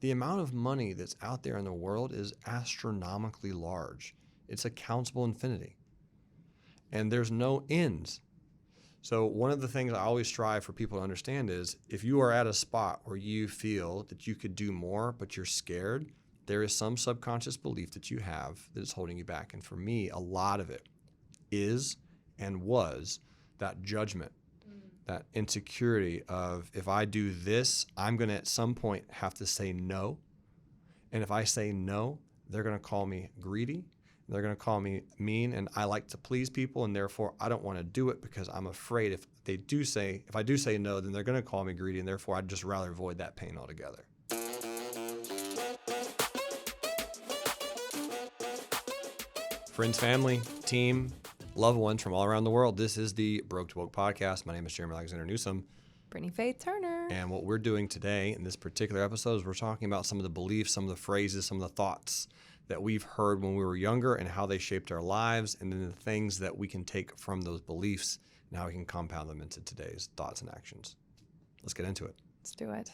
The amount of money that's out there in the world is astronomically large. It's a countable infinity. And there's no ends. So one of the things I always strive for people to understand is if you are at a spot where you feel that you could do more, but you're scared, there is some subconscious belief that you have that is holding you back. And for me, a lot of it is and was that judgment, that insecurity of if I do this, I'm going to at some point have to say no. And if I say no, they're going to call me greedy. They're going to call me mean, and I like to please people, and therefore I don't want to do it because I'm afraid if I do say no, then they're going to call me greedy, and therefore I'd just rather avoid that pain altogether. Friends, family, team, loved ones from all around the world, this is the Broke to Woke podcast. My name is Jerremy Alexander Newsom. Britnie Faith Turner. And what we're doing today in this particular episode is we're talking about some of the beliefs, some of the phrases, some of the thoughts that we've heard when we were younger and how they shaped our lives, and then the things that we can take from those beliefs and how we can compound them into today's thoughts and actions. Let's get into it. Let's do it.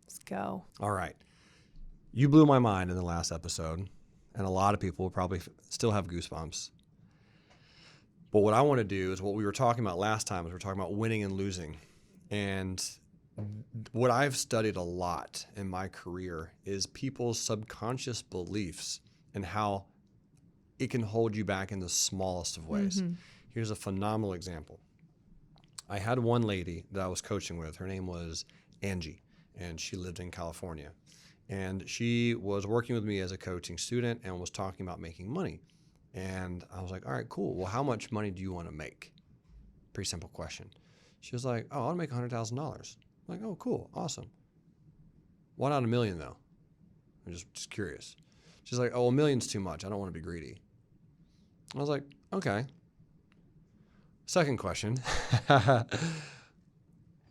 Let's go. All right. You blew my mind in the last episode, and a lot of people will probably still have goosebumps. But what I want to do is what we were talking about last time is we're talking about winning and losing. And what I've studied a lot in my career is people's subconscious beliefs and how it can hold you back in the smallest of ways. Mm-hmm. Here's a phenomenal example. I had one lady that I was coaching with. Her name was Angie, and she lived in California. And she was working with me as a coaching student and was talking about making money. And I was like, all right, cool. Well, how much money do you want to make? Pretty simple question. She was like, oh, I want to make $100,000. I'm like, oh, cool, awesome. Why not $1 million though? I'm just curious. She's like, oh, $1 million's too much. I don't want to be greedy. I was like, okay. Second question.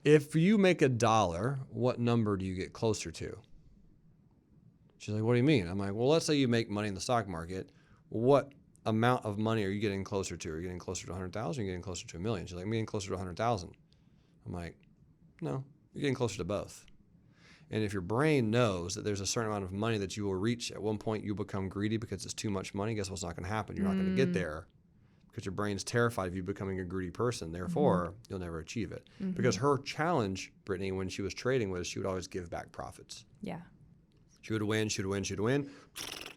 If you make $1, what number do you get closer to? She's like, what do you mean? I'm like, well, let's say you make money in the stock market. What amount of money are you getting closer to? Are you getting closer to 100,000? Or are you getting closer to $1 million? She's like, I'm getting closer to 100,000. I'm like, no, you're getting closer to both. And if your brain knows that there's a certain amount of money that you will reach, at one point you become greedy because it's too much money, guess what's not going to happen? You're not going to get there because your brain's terrified of you becoming a greedy person. Therefore, you'll never achieve it. Mm-hmm. Because her challenge, Britnie, when she was trading was she would always give back profits. Yeah. She would win, and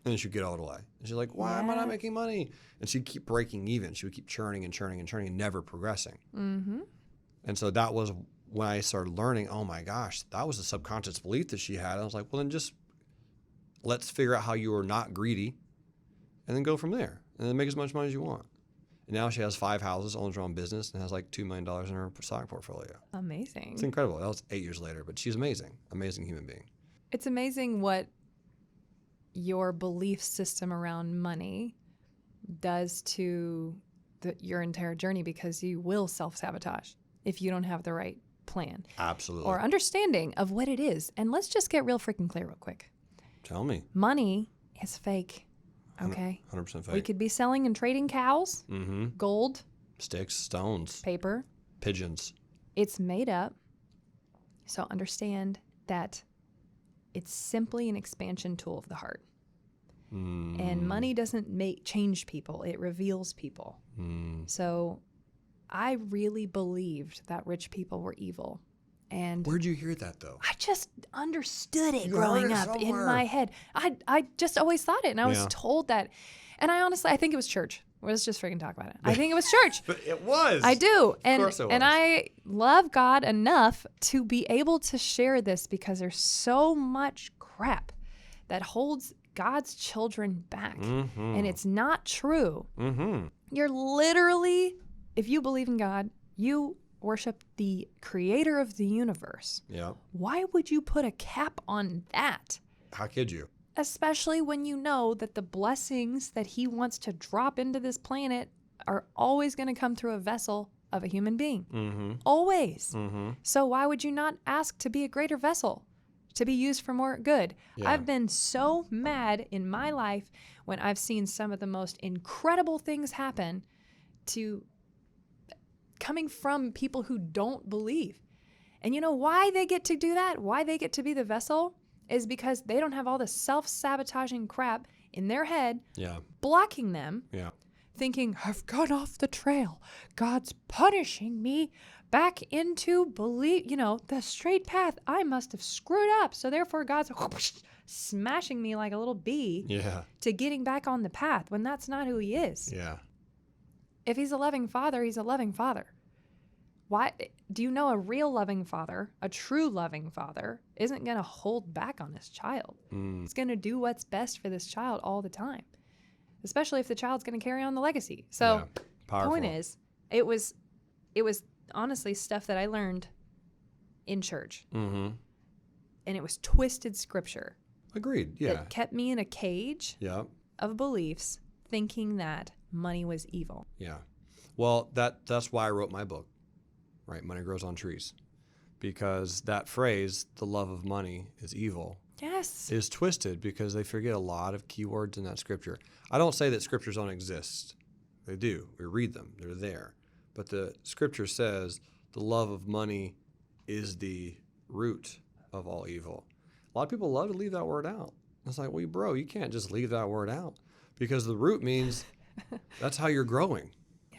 then she'd get all the way. And she's like, why am I not making money? And she'd keep breaking even. She would keep churning and never progressing. Mm-hmm. And so that was when I started learning, oh my gosh, that was a subconscious belief that she had. I was like, well, then just let's figure out how you are not greedy and then go from there and then make as much money as you want. And now she has 5 houses, owns her own business, and has like $2 million in her stock portfolio. Amazing. It's incredible. That was 8 years later, but she's amazing. Amazing human being. It's amazing what your belief system around money does to your entire journey, because you will self-sabotage if you don't have the right plan. Absolutely. Or understanding of what it is. And let's just get real freaking clear real quick. Tell me. Money is fake, okay? 100% fake. We could be selling and trading cows, gold, sticks, stones, paper, pigeons. It's made up. So understand that it's simply an expansion tool of the heart. And money doesn't change people. It reveals people. So I really believed that rich people were evil. And where'd you hear that, though? I just understood it growing up in my head. I just always thought it. And I was told that. And I think it was church. Let's just freaking talk about it. I think it was church. But it was. I do. Of course it was. And I love God enough to be able to share this, because there's so much crap that holds God's children back. And it's not true. You're literally, if you believe in God, you worship the creator of the universe. Yeah. Why would you put a cap on that? How could you? Especially when you know that the blessings that he wants to drop into this planet are always going to come through a vessel of a human being. Always. So why would you not ask to be a greater vessel, to be used for more good? Yeah. I've been so mad in my life when I've seen some of the most incredible things happen coming from people who don't believe. And you know why they get to do that? Why they get to be the vessel? is because they don't have all the self-sabotaging crap in their head Yeah. blocking them, Yeah. thinking, I've gone off the trail. God's punishing me back into the straight path. I must have screwed up. So therefore God's smashing me like a little bee Yeah. to getting back on the path when that's not who he is. Yeah. If he's a loving father, he's a loving father. Why do you know a real loving father, a true loving father, isn't going to hold back on his child? He's going to do what's best for this child all the time, especially if the child's going to carry on the legacy. So, Powerful. point is, it was honestly stuff that I learned in church, and it was twisted scripture. Agreed. Yeah. That kept me in a cage of beliefs, thinking that money was evil. Yeah. Well, that's why I wrote my book, right? Money Grows on Trees. Because that phrase, the love of money is evil, Yes. is twisted because they forget a lot of keywords in that scripture. I don't say that scriptures don't exist. They do. We read them. They're there. But the scripture says the love of money is the root of all evil. A lot of people love to leave that word out. It's like, well, bro, you can't just leave that word out because the root means that's how you're growing.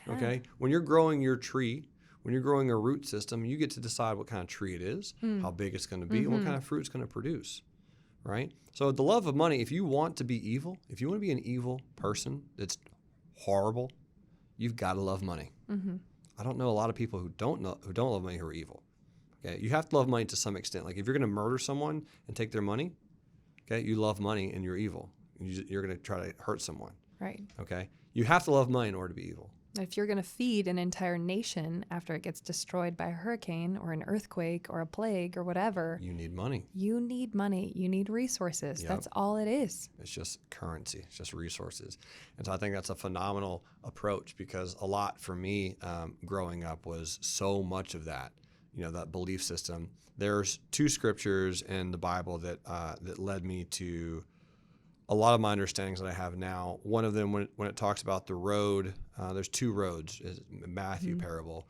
Yeah. Okay? When you're growing your tree, when you're growing a root system, you get to decide what kind of tree it is, how big it's going to be, and what kind of fruit it's going to produce, right? So the love of money, if you want to be evil, if you want to be an evil person that's horrible, you've got to love money. I don't know a lot of people who don't love money who are evil. Okay, you have to love money to some extent. Like if you're going to murder someone and take their money, okay, you love money and you're evil. You're going to try to hurt someone. Right. Okay, you have to love money in order to be evil. If you're going to feed an entire nation after it gets destroyed by a hurricane or an earthquake or a plague or whatever, you need money. You need money. You need resources. Yep. That's all it is. It's just currency. It's just resources. And so I think that's a phenomenal approach because a lot for me growing up was so much of that, that belief system. There's two scriptures in the Bible that led me to a lot of my understandings that I have now. One of them, when it talks about the road, there's two roads, is Matthew parable.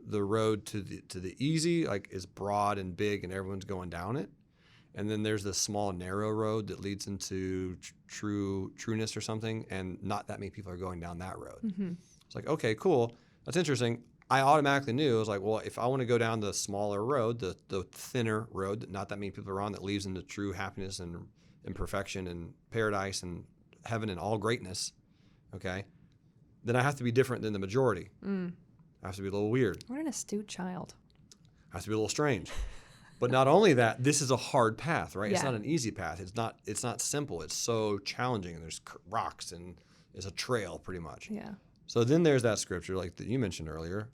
The road to the easy, like, is broad and big, and everyone's going down it. And then there's this small, narrow road that leads into trueness or something, and not that many people are going down that road. It's like, okay, cool, that's interesting. I automatically knew, I was like, well, if I want to go down the smaller road, the thinner road that not that many people are on, that leads into true happiness and perfection and paradise and heaven and all greatness, okay, then I have to be different than the majority. I have to be a little weird. What an astute child. I have to be a little strange. But not only that, this is a hard path, right? Yeah. It's not an easy path. It's not simple. It's so challenging, and there's rocks, and it's a trail pretty much. Yeah. So then there's that scripture like that you mentioned earlier.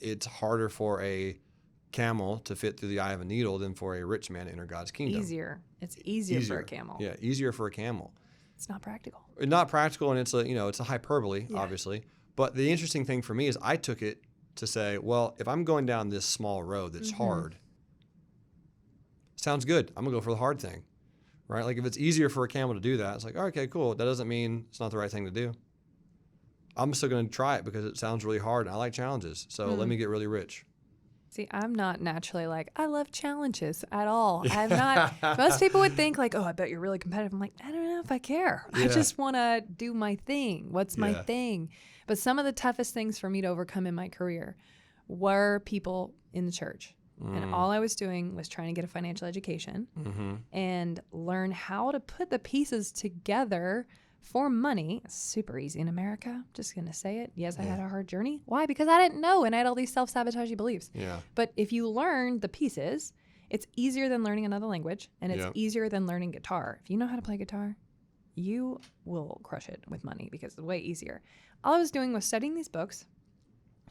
It's harder for a camel to fit through the eye of a needle than for a rich man to enter God's kingdom. Easier. It's easier for a camel. Yeah, easier for a camel. It's not practical. Not practical, and it's a hyperbole, obviously. But the interesting thing for me is I took it to say, well, if I'm going down this small road that's hard, sounds good. I'm gonna go for the hard thing, right? Like if it's easier for a camel to do that, it's like, okay, cool. That doesn't mean it's not the right thing to do. I'm still gonna try it because it sounds really hard, and I like challenges. So let me get really rich. See, I'm not naturally like, I love challenges at all. I'm not. Most people would think like, oh, I bet you're really competitive. I'm like, I don't know if I care. Yeah. I just want to do my thing. What's my thing? But some of the toughest things for me to overcome in my career were people in the church. And all I was doing was trying to get a financial education and learn how to put the pieces together for money. It's super easy in America. Just going to say it. Yes, I had a hard journey. Why? Because I didn't know, and I had all these self-sabotaging beliefs. Yeah. But if you learn the pieces, it's easier than learning another language, and it's Yeah. easier than learning guitar. If you know how to play guitar, you will crush it with money because it's way easier. All I was doing was studying these books,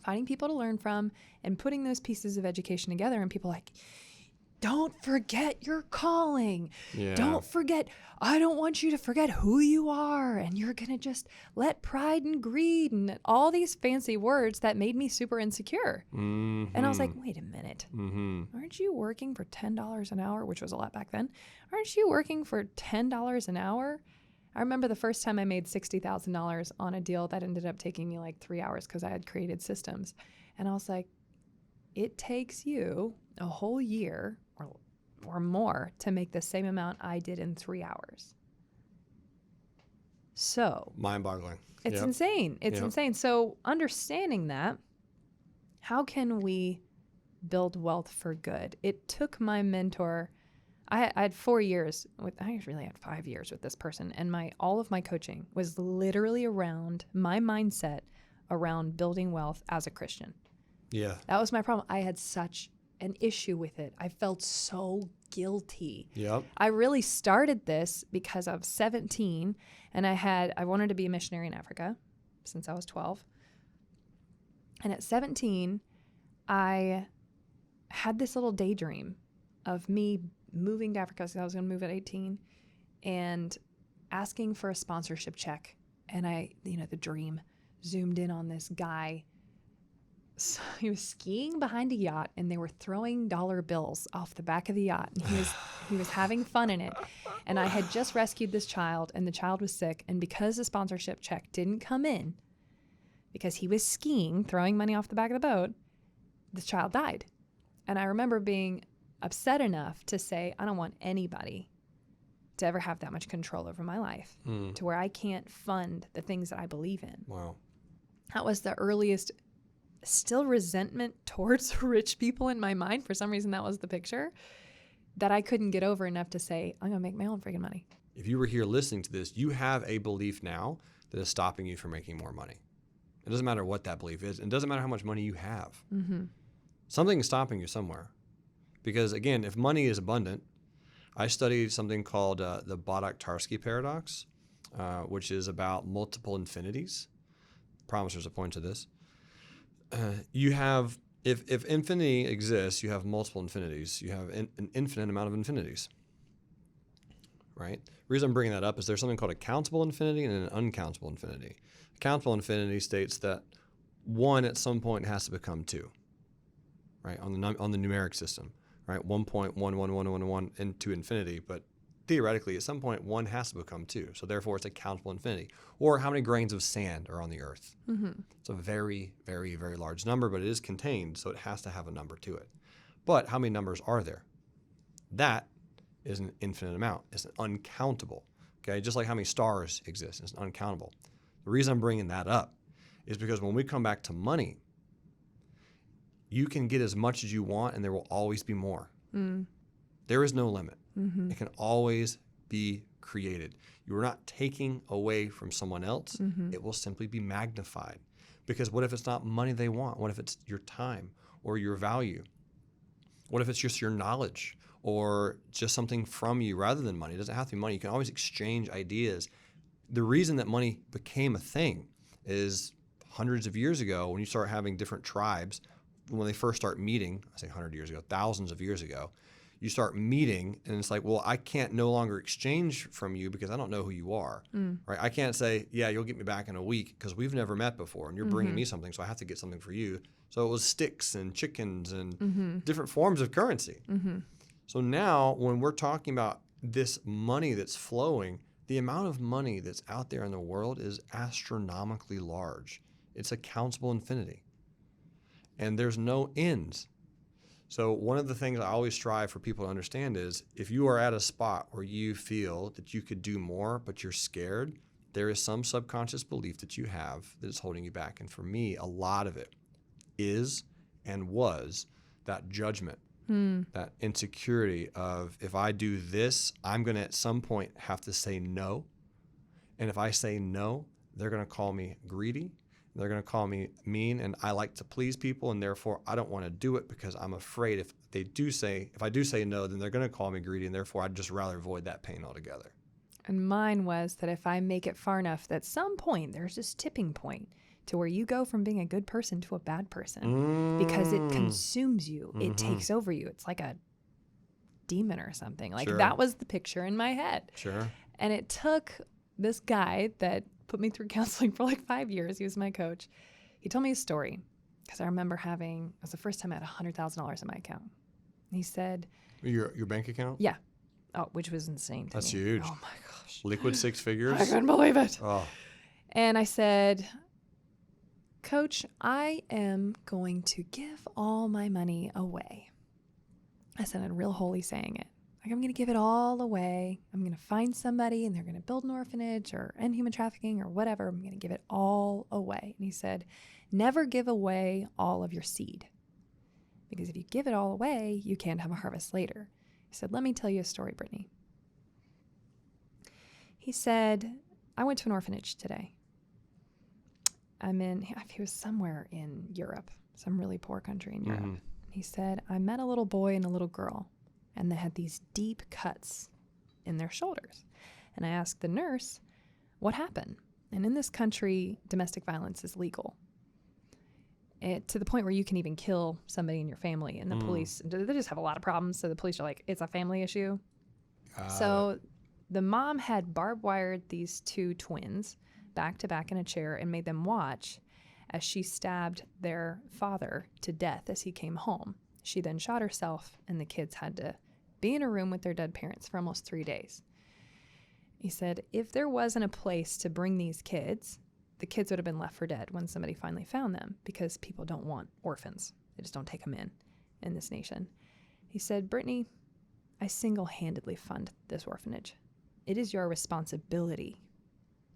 finding people to learn from, and putting those pieces of education together. And people like, don't forget your calling. Yeah. Don't forget. I don't want you to forget who you are. And you're going to just let pride and greed and all these fancy words that made me super insecure. And I was like, wait a minute. Aren't you working for $10 an hour, which was a lot back then? Aren't you working for $10 an hour? I remember the first time I made $60,000 on a deal that ended up taking me like 3 hours because I had created systems. And I was like, it takes you a whole year or or more to make the same amount I did in 3 hours. So mind-boggling. it's insane. It's insane. So understanding that, how can we build wealth for good? It took my mentor, I had 4 years I really had 5 years with this person, and all of my coaching was literally around my mindset around building wealth as a Christian. Yeah. That was my problem. I had such an issue with it. I felt so guilty. Yep. I really started this because I was 17 and I wanted to be a missionary in Africa since I was 12. And at 17, I had this little daydream of me moving to Africa, because I was going to move at 18, and asking for a sponsorship check. And the dream zoomed in on this guy. So he was skiing behind a yacht, and they were throwing dollar bills off the back of the yacht. And he was having fun in it. And I had just rescued this child, and the child was sick. And because the sponsorship check didn't come in, because he was skiing, throwing money off the back of the boat, the child died. And I remember being upset enough to say, I don't want anybody to ever have that much control over my life to where I can't fund the things that I believe in. Wow. That was the earliest, still resentment towards rich people in my mind. For some reason, that was the picture that I couldn't get over enough to say, I'm going to make my own freaking money. If you were here listening to this, you have a belief now that is stopping you from making more money. It doesn't matter what that belief is. It doesn't matter how much money you have. Mm-hmm. Something is stopping you somewhere. Because again, if money is abundant, I studied something called the Bodok-Tarski paradox, which is about multiple infinities. Promise there's a point to this. You have, if infinity exists, you have multiple infinities. You have an infinite amount of infinities, right? The reason I'm bringing that up is there's something called a countable infinity and an uncountable infinity. A countable infinity states that 1 at some point has to become 2, right? On the numeric system, right? 1.11111 into infinity, but theoretically, at some point, 1 has to become 2. So therefore, it's a countable infinity. Or how many grains of sand are on the earth? Mm-hmm. It's a very, very, very large number, but it is contained, so it has to have a number to it. But how many numbers are there? That is an infinite amount. It's uncountable. Okay, just like how many stars exist, it's uncountable. The reason I'm bringing that up is because when we come back to money, you can get as much as you want, and there will always be more. There is no limit. Mm-hmm. It can always be created. You are not taking away from someone else. Mm-hmm. It will simply be magnified. Because what if it's not money they want? What if it's your time or your value? What if it's just your knowledge or just something from you rather than money? It doesn't have to be money. You can always exchange ideas. The reason that money became a thing is hundreds of years ago when you start having different tribes, when they first start meeting, I say 100 years ago, thousands of years ago, you start meeting and it's like, well, I can't no longer exchange from you because I don't know who you are, right? I can't say, yeah, you'll get me back in a week because we've never met before and you're bringing me something, so I have to get something for you. So it was sticks and chickens and different forms of currency. Mm-hmm. So now when we're talking about this money that's flowing, the amount of money that's out there in the world is astronomically large. It's a countable infinity. And there's no end. So one of the things I always strive for people to understand is if you are at a spot where you feel that you could do more, but you're scared, there is some subconscious belief that you have that is holding you back. And for me, a lot of it is and was that judgment, that insecurity of if I do this, I'm going to at some point have to say no. And if I say no, they're going to call me greedy. They're going to call me mean, and I like to please people, and therefore I don't want to do it because I'm afraid if I do say no, then they're going to call me greedy, and therefore I'd just rather avoid that pain altogether. And mine was that if I make it far enough, that at some point there's this tipping point to where you go from being a good person to a bad person because it consumes you. Mm-hmm. It takes over you. It's like a demon or something. Like that was the picture in my head. Sure. And it took this guy that put me through counseling for like 5 years. He was my coach. He told me a story because I remember it was the first time I had $100,000 in my account. And he said, Your bank account? Yeah. Oh, which was insane to me. That's huge. Oh my gosh. Liquid 6 figures? I couldn't believe it. Oh. And I said, Coach, I am going to give all my money away. I said it real holy saying it. Like, I'm going to give it all away. I'm going to find somebody and they're going to build an orphanage or end human trafficking or whatever. I'm going to give it all away. And he said, never give away all of your seed. Because if you give it all away, you can't have a harvest later. He said, let me tell you a story, Britnie. He said, I went to an orphanage today. He was somewhere in Europe, some really poor country in Europe. Mm-hmm. He said, I met a little boy and a little girl, and they had these deep cuts in their shoulders. And I asked the nurse, what happened? And in this country, domestic violence is legal. To the point where you can even kill somebody in your family. And the police, they just have a lot of problems. So the police are like, it's a family issue. So the mom had barbed wired these two twins back to back in a chair and made them watch as she stabbed their father to death as he came home. She then shot herself, and the kids had to be in a room with their dead parents for almost 3 days. He said, if there wasn't a place to bring these kids, the kids would have been left for dead when somebody finally found them, because people don't want orphans. They just don't take them in this nation. He said, Britnie, I single-handedly fund this orphanage. It is your responsibility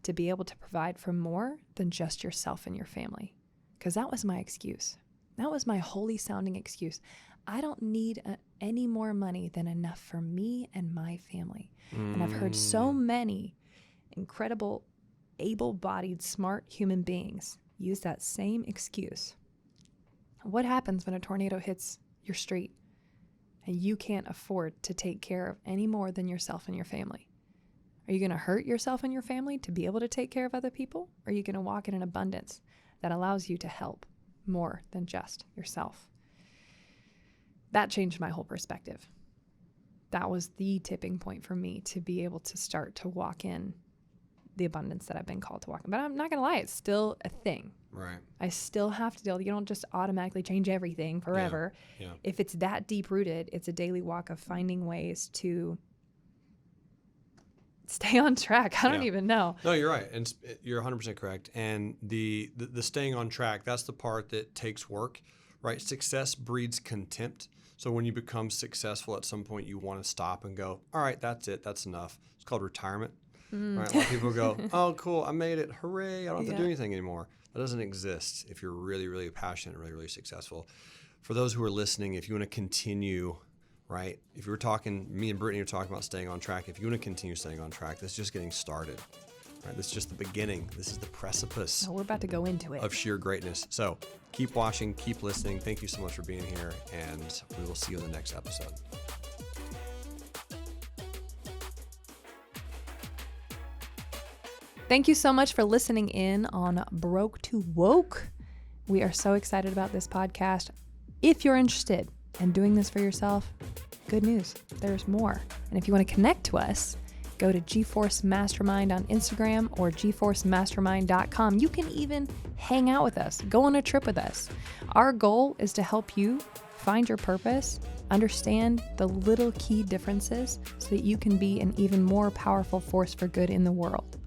to be able to provide for more than just yourself and your family. Because that was my excuse. That was my holy-sounding excuse. I don't need any more money than enough for me and my family. And I've heard so many incredible, able-bodied, smart human beings use that same excuse. What happens when a tornado hits your street and you can't afford to take care of any more than yourself and your family? Are you going to hurt yourself and your family to be able to take care of other people? Or are you going to walk in an abundance that allows you to help more than just yourself? That changed my whole perspective. That was the tipping point for me to be able to start to walk in the abundance that I've been called to walk in. But I'm not going to lie, it's still a thing. Right. I still have to deal. You don't just automatically change everything forever. Yeah. If it's that deep rooted, it's a daily walk of finding ways to stay on track. I don't even know. No, you're right. And you're 100% correct. And the staying on track, that's the part that takes work, right? Success breeds contempt. So when you become successful at some point, you want to stop and go, all right, that's it. That's enough. It's called retirement. Right? A lot of people go, oh, cool. I made it. Hooray. I don't have to do anything anymore. That doesn't exist if you're really, really passionate, really, really successful. For those who are listening, if you want to continue, right? If you were talking, me and Britnie are talking about staying on track. If you want to continue staying on track, this is just getting started. Right? This is just the beginning. This is the precipice. Oh, we're about to go into it. Of sheer greatness. So keep watching, keep listening. Thank you so much for being here, and we will see you in the next episode. Thank you so much for listening in on Broke to Woke. We are so excited about this podcast. If you're interested in doing this for yourself, good news. There's more. And if you want to connect to us, go to GeForce Mastermind on Instagram or GeForceMastermind.com. You can even hang out with us, go on a trip with us. Our goal is to help you find your purpose, understand the little key differences so that you can be an even more powerful force for good in the world.